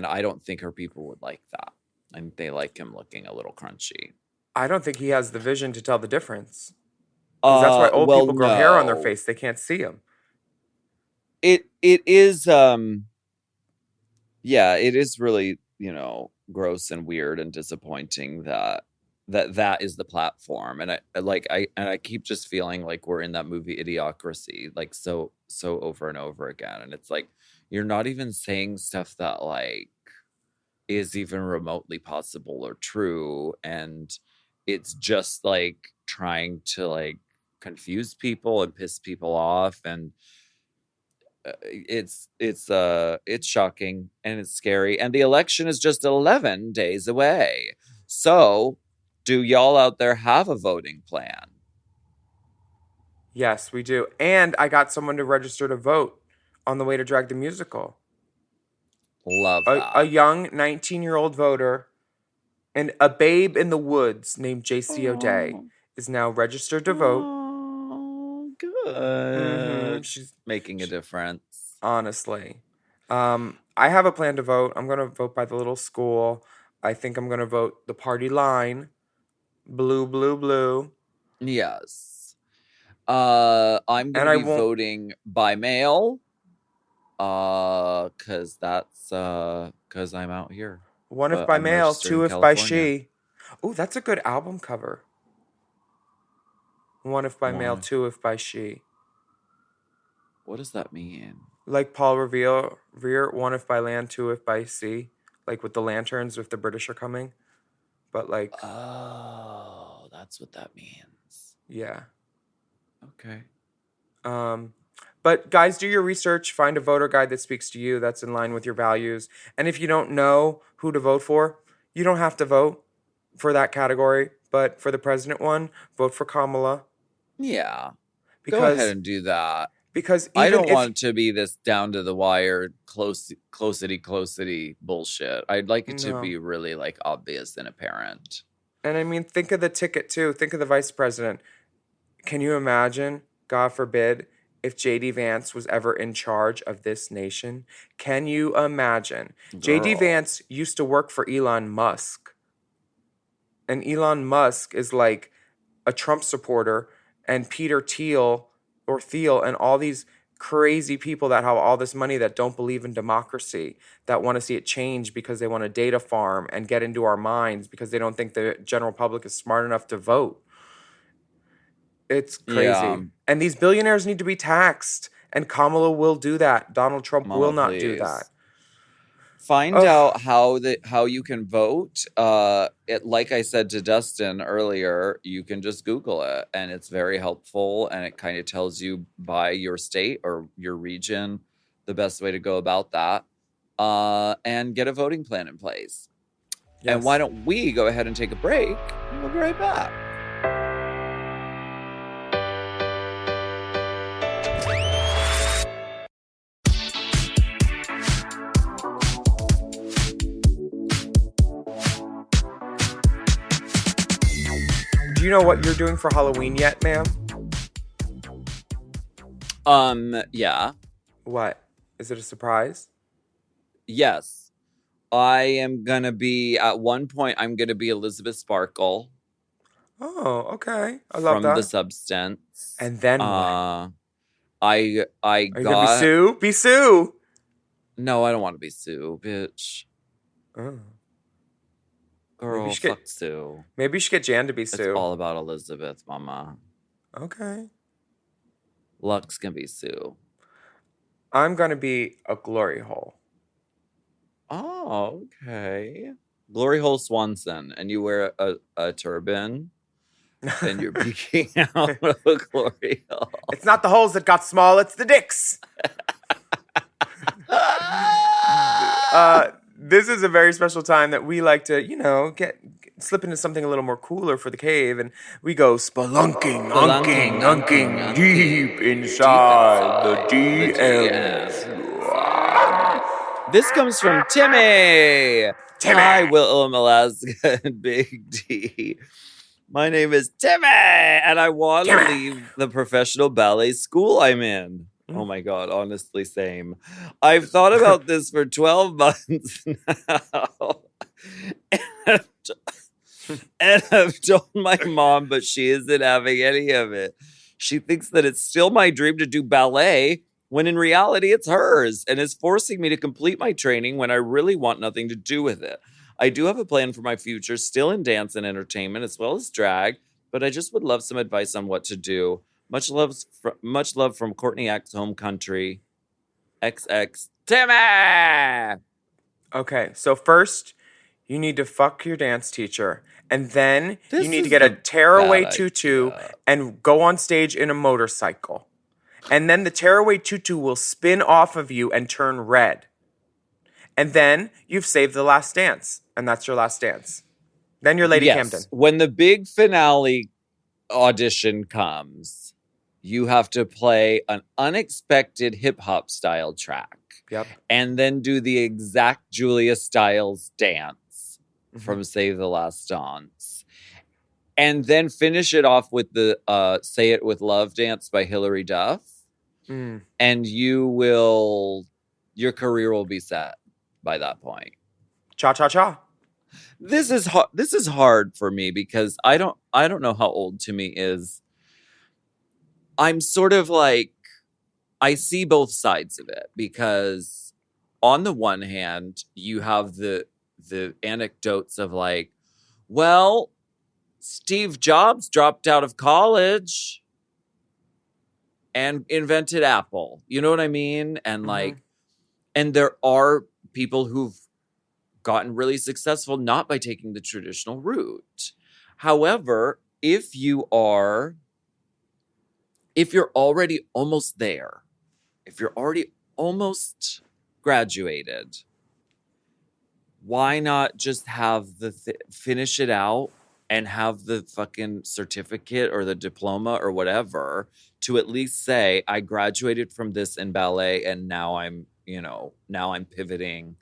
I don't think her people would like that. I think they like him looking a little crunchy. I don't think he has the vision to tell the difference. Because that's why old people grow hair on their face. They can't see them. It is yeah, it is really, gross and weird and disappointing that is the platform. And I keep just feeling like we're in that movie Idiocracy, like so over and over again. And it's like, you're not even saying stuff that like is even remotely possible or true. And it's just like trying to like confuse people and piss people off. And it's shocking and it's scary. And the election is just 11 days away. So do y'all out there have a voting plan? Yes, we do. And I got someone to register to vote on the way to Drag the Musical. Love A that. young 19-year-old voter and a babe in the woods named JC O'Day is now registered to vote. Oh, good. She's making a difference. honestly. I have a plan to vote. I'm going to vote by the little school. I think I'm going to vote the party line. Blue, blue, blue. Yes. I'm And I gonna be won't- voting by mail. Cause I'm out here. One if But by I'm mail, registered two in if by California. she. Oh, that's a good album cover. One if by mail, One. two if by she. What does that mean? Like Paul Revere, one if by land, two if by sea. Like with the lanterns if the British are coming. But like, Oh, that's what that means. yeah. Okay. But guys, do your research. Find a voter guide that speaks to you, that's in line with your values. And if you don't know who to vote for, you don't have to vote for that category. But for the president one, vote for Kamala. Yeah. Because, Go ahead and do that. because I even don't if, want it to be this down to the wire, closity bullshit. I'd like it to No. be really like obvious and apparent. And I mean, think of the ticket too. Think of the vice president. Can you imagine, God forbid, if JD Vance was ever in charge of this nation? Can you imagine? JD Girl. Vance used to work for Elon Musk. And Elon Musk is like a Trump supporter, and Peter Thiel and all these crazy people that have all this money that don't believe in democracy, that want to see it change because they want to data farm and get into our minds because they don't think the general public is smart enough to vote. It's crazy. Yeah. And these billionaires need to be taxed. And Kamala will do that. Donald Trump will Mama, not do please. that. Find Ugh. out how you can vote. Like I said to Dustin earlier, you can just Google it, and it's very helpful, and it kind of tells you by your state or your region the best way to go about that, and get a voting plan in place. And why don't we go ahead and take a break, and we'll be right back. Do you know what you're doing for Halloween yet, ma'am? Yeah. What? Is it a surprise? Yes. I am gonna be, at one point, I'm gonna be Elizabeth Sparkle. Oh, okay. I love from that. The Substance. And then what? I Are you got... gonna be Sue? Be Sue! No, I don't want to be Sue, bitch. Oh. Girl, fuck Sue. Maybe you should get Jan to be Sue. It's all about Elizabeth, mama. Okay. Lux can be Sue. I'm gonna be a glory hole. Oh, okay. Glory Hole Swanson, and you wear a turban, and you're peeking out of a glory hole. It's not the holes that got small, it's the dicks. This is a very special time that we like to, slip into something a little more cooler for the cave, and we go spelunking, unking deep inside the DMs. This comes from Timmy. Hi, Willam, Alaska, and Big D. My name is Timmy, and I want to leave the professional ballet school I'm in. Oh my God, honestly, same. I've thought about this for 12 months now. And I've told my mom, but she isn't having any of it. She thinks that it's still my dream to do ballet, when in reality it's hers, and is forcing me to complete my training when I really want nothing to do with it. I do have a plan for my future, still in dance and entertainment, as well as drag, but I just would love some advice on what to do. Much love from Courtney X Home Country. XX Timmy! Okay, so first, you need to fuck your dance teacher. And then you need to get a tearaway tutu and go on stage in a motorcycle. And then the tearaway tutu will spin off of you and turn red. And then you've saved the last dance. And that's your last dance. Then you're Lady Camden. When the big finale audition comes, you have to play an unexpected hip-hop style track. Yep. And then do the exact Julia Stiles dance from Save the Last Dance. And then finish it off with the Say It With Love dance by Hilary Duff. And your career will be set by that point. Cha-cha-cha. This is hard for me because I don't know how old Timmy is. I'm sort of like, I see both sides of it, because on the one hand, you have the anecdotes of like, well, Steve Jobs dropped out of college and invented Apple. You know what I mean? And like, and there are people who've gotten really successful not by taking the traditional route. However, if you're already almost there, if you're already almost graduated, why not just have finish it out and have the fucking certificate or the diploma or whatever to at least say, I graduated from this in ballet and now I'm pivoting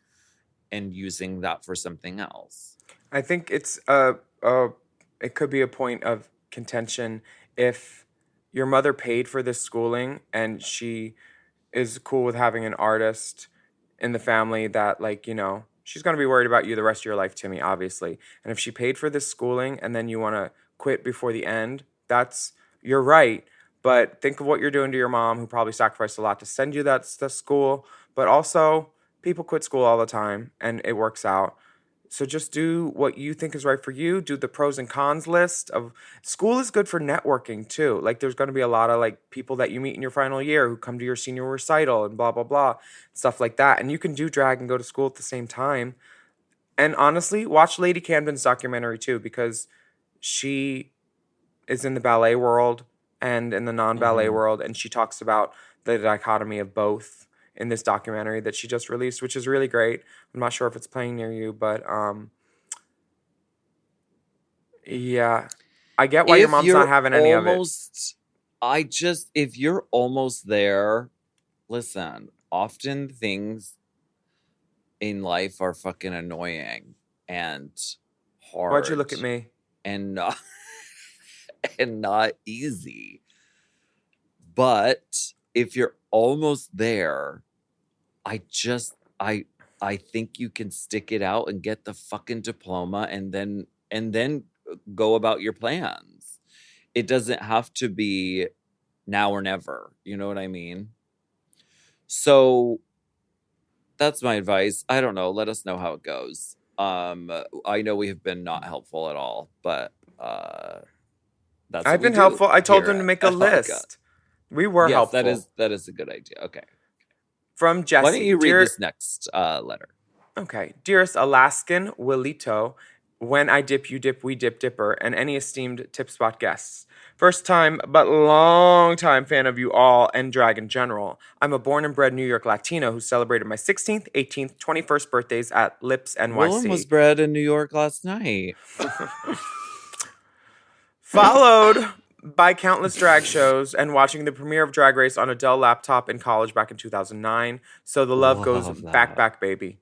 and using that for something else. I think it's it could be a point of contention if your mother paid for this schooling and she is cool with having an artist in the family that, like, she's going to be worried about you the rest of your life, Timmy, obviously. And if she paid for this schooling and then you want to quit before the end, you're right. But think of what you're doing to your mom, who probably sacrificed a lot to send you that school. But also, people quit school all the time and it works out. So just do what you think is right for you. Do the pros and cons list of school is good for networking too. Like, there's going to be a lot of like people that you meet in your final year who come to your senior recital and blah, blah, blah, stuff like that. And you can do drag and go to school at the same time. And honestly, watch Lady Camden's documentary too, because she is in the ballet world and in the non-ballet world. And she talks about the dichotomy of both in this documentary that she just released, which is really great. I'm not sure if it's playing near you, but Yeah. I get why your If mom's you're not having any of it. if you're almost there, listen, often things in life are fucking annoying and hard. Why'd you look at me? And not, and not easy. But if you're almost there, I think you can stick it out and get the fucking diploma and then go about your plans. It doesn't have to be now or never. You know what I mean? So that's my advice. I don't know. Let us know how it goes. I know we have been not helpful at all, but that's I've been helpful. I told them to make a list. We were yes, helpful. that is a good idea. Okay. From Jesse. Why don't you read this next letter? Okay. Dearest Alaskan Willito, when I dip, you dip, we dip, dipper, and any esteemed Tip Spot guests. First time, but long time fan of you all and drag in general. I'm a born and bred New York Latino who celebrated my 16th, 18th, 21st birthdays at Lips NYC. Willam was bred in New York last night. Followed by countless drag shows and watching the premiere of Drag Race on a Dell laptop in college back in 2009. So the love goes back, baby.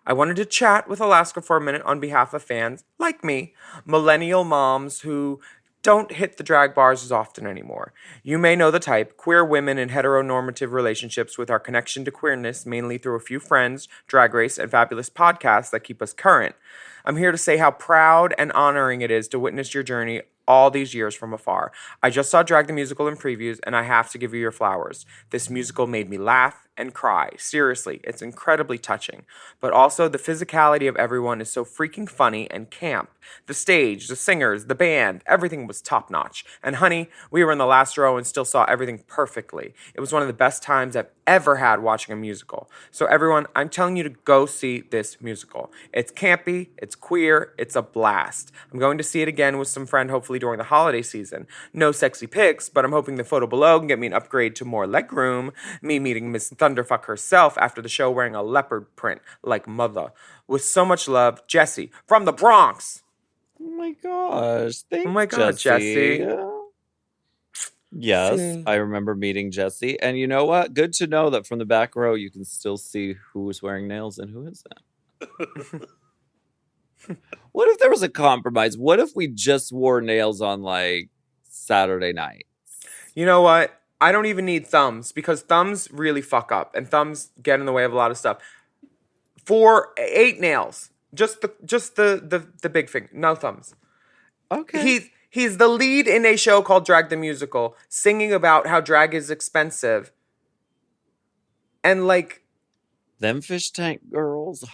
I wanted to chat with Alaska for a minute on behalf of fans like me, millennial moms who don't hit the drag bars as often anymore. You may know the type, queer women in heteronormative relationships with our connection to queerness, mainly through a few friends, Drag Race, and fabulous podcasts that keep us current. I'm here to say how proud and honoring it is to witness your journey all these years from afar. I just saw Drag the Musical in previews, and I have to give you your flowers. This musical made me laugh and cry. Seriously, it's incredibly touching. But also, the physicality of everyone is so freaking funny and camp. The stage, the singers, the band, everything was top-notch. And honey, we were in the last row and still saw everything perfectly. It was one of the best times I've ever had watching a musical. So everyone, I'm telling you to go see this musical. It's campy, it's queer, it's a blast. I'm going to see it again with some friend, hopefully during the holiday season. No sexy pics, but I'm hoping the photo below can get me an upgrade to more legroom. Me meeting Miss Thunderfuck herself after the show wearing a leopard print like mother. With so much love, Jesse from the Bronx. Oh my gosh. Thanks, Oh my God, Jesse. Yes, See. I remember meeting Jesse. And you know what? Good to know that from the back row you can still see who was wearing nails and who isn't. What if there was a compromise? What if we just wore nails on like Saturday night? You know what? I don't even need thumbs because thumbs really fuck up and thumbs get in the way of a lot of stuff. For 8 nails, just the big finger, no thumbs. Okay. He's the lead in a show called Drag the Musical, singing about how drag is expensive. And like, them fish tank girls.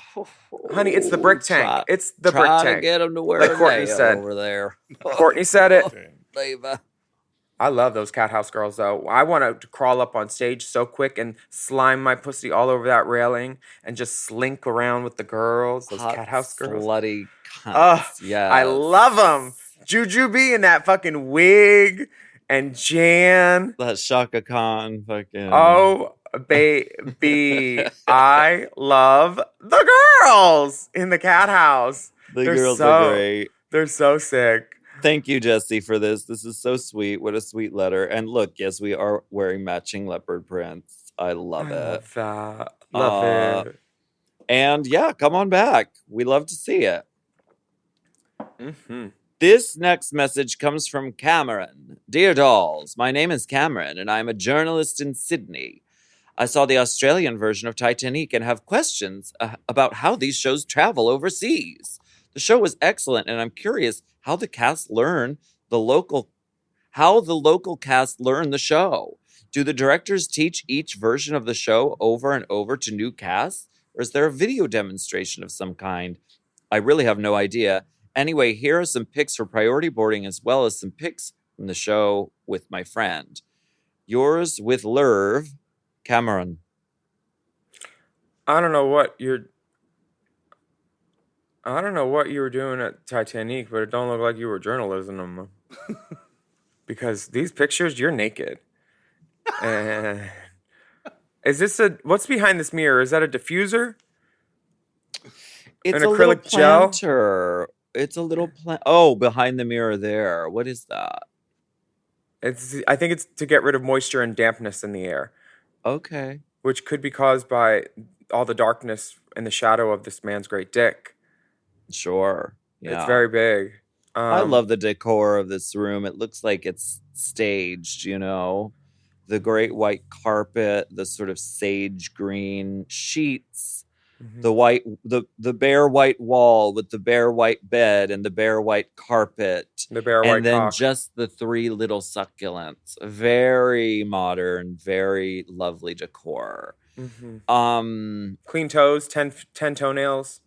honey, it's the brick tank. It's the brick Try tank. to get them to wear Like a Courtney nail said. over there. Courtney said it. Baby. I love those cat house girls though. I want to crawl up on stage so quick and slime my pussy all over that railing and just slink around with the girls, those Hot, cat house girls. slutty cunts. Oh, yeah. I love them. Jujubee in that fucking wig and Jan. That Shaka Khan fucking. Oh, baby. I love the girls in the cat house. The girls are great. They're so sick. Thank you, Jesse, for this. This is so sweet. What a sweet letter. And look, yes, we are wearing matching leopard prints. I love it. Love that. Love it. And yeah, come on back. We love to see it. Mm-hmm. This next message comes from Cameron. Dear dolls, my name is Cameron, and I'm a journalist in Sydney. I saw the Australian version of Titanic and have questions about how these shows travel overseas. The show was excellent, and I'm curious how the local cast learn the show. Do the directors teach each version of the show over and over to new casts, or is there a video demonstration of some kind? I really have no idea. Anyway, here are some pics for priority boarding as well as some pics from the show with my friend. Yours with Lerv, Cameron. I don't know what you were doing at Titanic, but it don't look like you were journalism. Because these pictures, you're naked. Is this what's behind this mirror? Is that a diffuser? It's An a little acrylic gel? planter. It's a little plant. Oh, behind the mirror there. What is that? I think it's to get rid of moisture and dampness in the air, Okay. which could be caused by all the darkness and the shadow of this man's great dick. Sure. Yeah. It's very big. I love the decor of this room. It looks like it's staged, you know. The great white carpet, the sort of sage green sheets, the bare white wall with the bare white bed and the bare white carpet. The bare white and then cock. just the three little succulents. Very modern, very lovely decor. Clean toes, 10 toenails.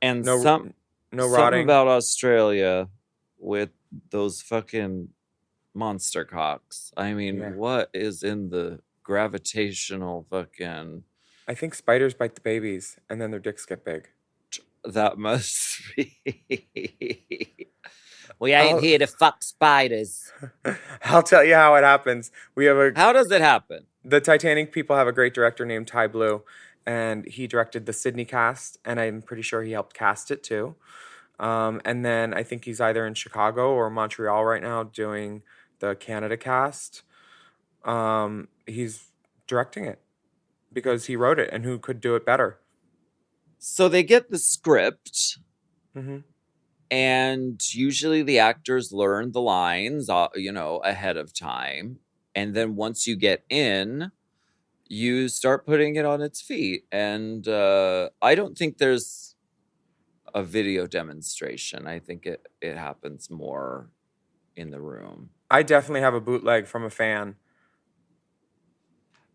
And No something rotting. about Australia with those fucking monster cocks. I mean, what is in the gravitational fucking... I think spiders bite the babies and then their dicks get big. That must be... We ain't here to fuck spiders. I'll tell you how it happens. How does it happen? The Titanic people have a great director named Ty Blue, and he directed the Sydney cast, and I'm pretty sure he helped cast it too. And then I think he's either in Chicago or Montreal right now doing the Canada cast. He's directing it because he wrote it, and who could do it better? So they get the script, and usually the actors learn the lines, ahead of time. And then once you get in, you start putting it on its feet. And I don't think there's a video demonstration. I think it happens more in the room. I definitely have a bootleg from a fan.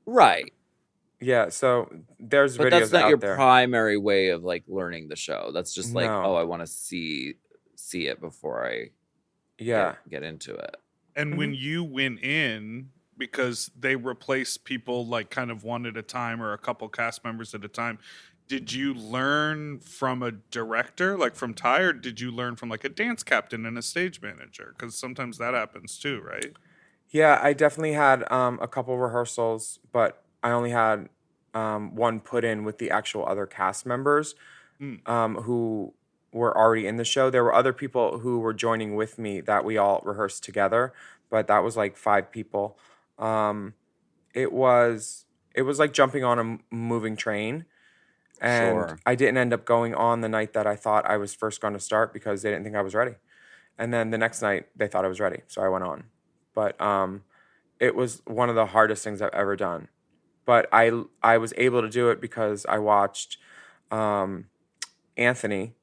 Right. Yeah, so there's but videos that's not out your there. primary way of like learning the show. That's just like, No. I want to see it before I get into it. And when you went in, because they replace people like kind of one at a time or a couple cast members at a time, did you learn from a director, like from Ty, or did you learn from like a dance captain and a stage manager? Because sometimes that happens too, right? Yeah, I definitely had a couple rehearsals, but I only had one put in with the actual other cast members who were already in the show. There were other people who were joining with me that we all rehearsed together, but that was like 5 people. It was like jumping on a moving train. And I didn't end up going on the night that I thought I was first going to start because they didn't think I was ready. And then the next night they thought I was ready, so I went on. But it was one of the hardest things I've ever done. But I was able to do it because I watched Anthony,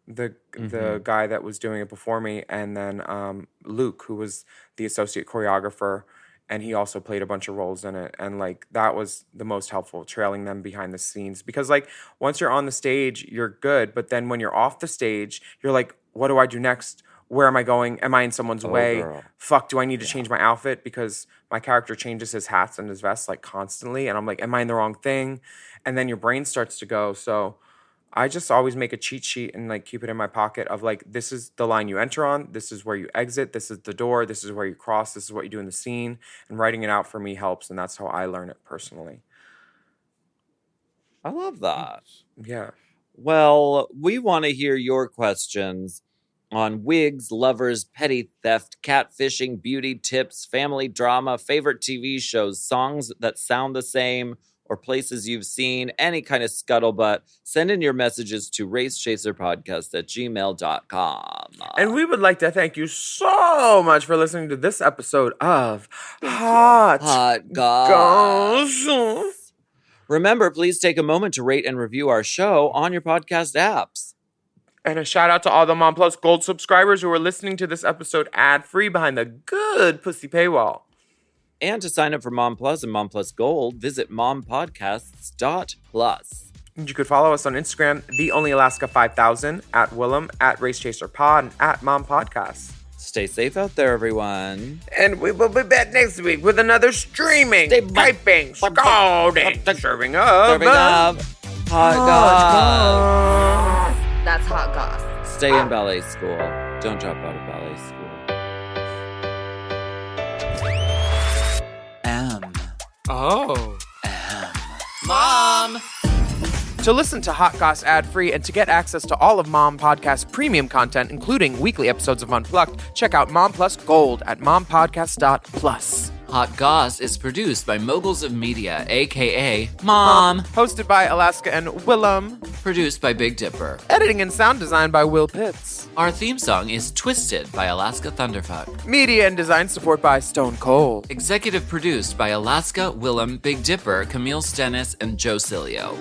the guy that was doing it before me, and then Luke, who was the associate choreographer, and he also played a bunch of roles in it. And like that was the most helpful, trailing them behind the scenes. Because like once you're on the stage, you're good. But then when you're off the stage, you're like, what do I do next? Where am I going? Am I in someone's way? Girl. Fuck, do I need to change my outfit? Because my character changes his hats and his vests like constantly. And I'm like, am I in the wrong thing? And then your brain starts to go. So I just always make a cheat sheet and like keep it in my pocket of like, this is the line you enter on. This is where you exit. This is the door. This is where you cross. This is what you do in the scene. And writing it out for me helps. And that's how I learn it personally. I love that. Yeah. Well, we want to hear your questions on wigs, lovers, petty theft, catfishing, beauty tips, family drama, favorite TV shows, songs that sound the same, or places you've seen, any kind of scuttlebutt. Send in your messages to racechaserpodcast@gmail.com. And we would like to thank you so much for listening to this episode of Hot Goss. Remember, please take a moment to rate and review our show on your podcast apps. And a shout out to all the Mom Plus Gold subscribers who are listening to this episode ad-free behind the good pussy paywall. And to sign up for Mom Plus and Mom Plus Gold, visit mompodcasts.plus. And you could follow us on Instagram, TheOnlyAlaska5000, at Willam, at RaceChaserPod, and at Mom Podcasts. Stay safe out there, everyone. And we will be back next week with another streaming, piping, scalding, serving up hot goss. That's hot goss. Stay in ballet school. Don't drop out of ballet school. Oh. Mom! To listen to Hot Goss ad-free and to get access to all of Mom Podcast premium content, including weekly episodes of Unplugged, check out Mom Plus Gold at mompodcast.plus. Hot Goss is produced by Moguls of Media, aka Mom. Hosted by Alaska and Willam. Produced by Big Dipper. Editing and sound design by Will Pitts. Our theme song is Twisted by Alaska Thunderfuck. Media and design support by Stone Cold. Executive produced by Alaska, Willam, Big Dipper, Camille Stennis, and Joe Cilio.